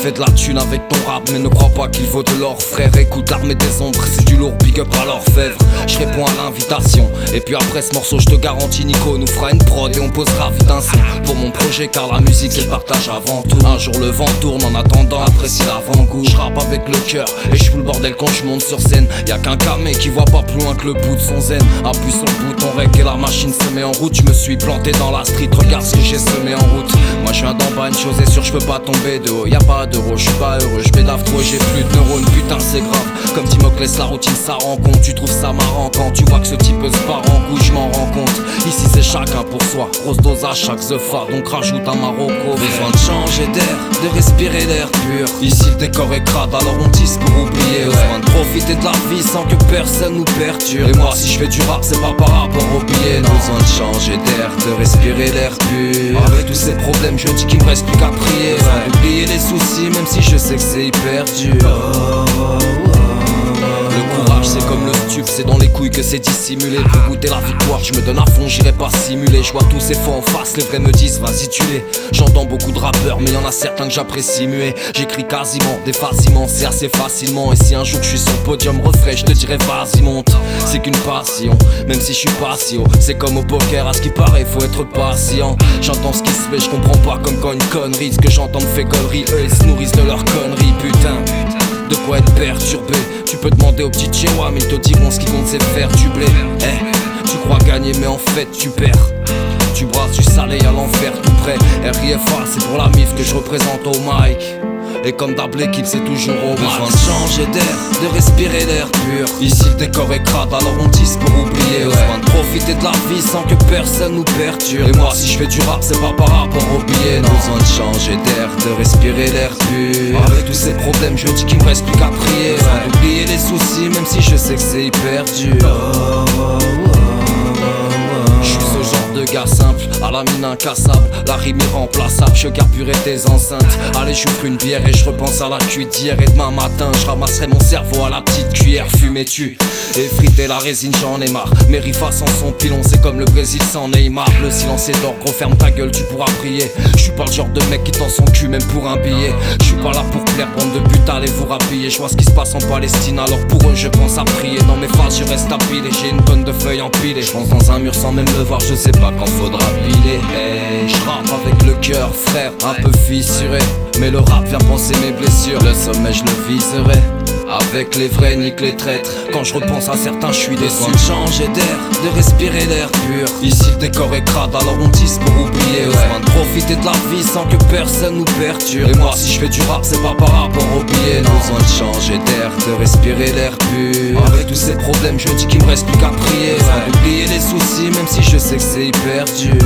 fais de la thune avec ton rap, mais ne crois pas qu'il vaut de l'or, frère. Écoute l'armée des ombres, c'est du lourd, big up à l'orfèvre. Je réponds à l'invitation, et puis après ce morceau, je te garantis, Nico nous fera une prod et on posera vite un son pour mon projet, car la musique c'est le partage avant tout. Un jour le vent tourne, en attendant apprécie l'avant-goût. Je rappe avec le cœur et je fous le bordel quand je monte sur scène. Y'a qu'un camé qui voit pas plus loin que le bout de son zen. Appuie sur le bouton rec et la machine se met en route. Je me suis planté dans la street, regarde ce que j'ai semé en route. Moi je viens d'en bas, une chose est sûre, je peux pas tomber de haut. Y'a pas d'euro, je suis pas heureux, je m'édave trop et j'ai plus de neurones. Putain c'est grave, comme Timoclès la routine ça rend compte. Tu trouves ça marrant quand tu vois que ce type se part en couille, je m'en rends compte. Ici c'est chacun pour soi, grosse dose à chaque zefa, donc rajoute un Marocco. Besoin de changer d'air, de respirer l'air pur. Ici le décor est crade, alors on tisse pour oublier. Besoin de profiter de la vie sans que personne nous perturbe. Et moi si je fais du rap c'est pas par rapport au billet, non. Besoin de changer d'air, de respirer l'air pur. Avec tous ces problèmes je dis qu'il me reste plus qu'à prier. Besoin d'oublier les soucis même si je sais que c'est hyper dur. Le courage c'est comme le stup, c'est dans les couilles que c'est dissimulé. Pour goûter la victoire je me donne à fond, j'irai pas simuler. Je vois tous ces faux en face, les vrais me disent vas-y tu l'es. J'entends beaucoup de rappeurs mais y'en a certains que j'apprécie muet. J'écris quasiment, défacilement, c'est assez facilement. Et si un jour je suis sur le podium refrais, je te dirais vas-y monte. C'est qu'une passion, même si je suis pas si haut. C'est comme au poker, à ce qui paraît faut être patient. J'entends ce qui se fait, je comprends pas comme quand une connerie. Ce que j'entends me fait connerie, eux ils se nourrissent de leurs conneries. Putain, de quoi être perturbé. Tu peux demander aux petits Tchéwa, mais ils te diront ce qui compte c'est de faire du blé. Tu crois gagner mais en fait tu perds. Tu brasses du salé à l'enfer tout près. RIFA c'est pour la mif que je représente au mic. Et comme d'hab l'équipe c'est toujours au max. Besoin de changer d'air, de respirer l'air pur. Ici le décor est crade alors on tisse pour oublier. Besoin de profiter de la vie sans que personne nous perturbe. Et moi si je fais du rap c'est pas par rapport au billet, non. Besoin de changer d'air, de respirer l'air pur. Avec tous ces problèmes je dis qu'il me reste plus qu'à prier. Besoin d'oublier les soucis même si je sais que c'est hyper dur. De gars simple, à la mine incassable, la rime irremplaçable, je carburais tes enceintes. Allez j'ouvre une bière et je repense à la cuite d'hier. Et demain matin je ramasserai mon cerveau à la petite cuillère. Fumais-tu, effriter la résine j'en ai marre. Mes riffas sans son pilon c'est comme le Brésil sans Neymar. Le silence est d'or, gros ferme ta gueule tu pourras prier. Je suis pas le genre de mec qui tend son cul même pour un billet. Je suis pas là pour plaire, bande de buts, allez vous rapiller. Je vois ce qui se passe en Palestine alors pour eux je pense à prier. Dans mes phases je reste à piler, j'ai une tonne de feuilles empilées. Je pense dans un mur sans même le voir, je sais pas quand faudra piler. Je rappe avec le cœur frère, un peu fissuré. Mais le rap vient penser mes blessures. Le sommet je le viserai. Avec les vrais nique les traîtres. Quand je repense à certains je suis déçu. De changer d'air, de respirer l'air pur. Ici le décor est crade alors on tisse pour oublier. Besoin de profiter de la vie sans que personne nous perturbe. Et moi si je fais du rap c'est pas par rapport au billet, non. Besoin de changer d'air, de respirer l'air pur. Avec tous ces problèmes je dis qu'il me reste plus qu'à prier. Besoin d'oublier les soucis même si je sais que c'est hyper dur.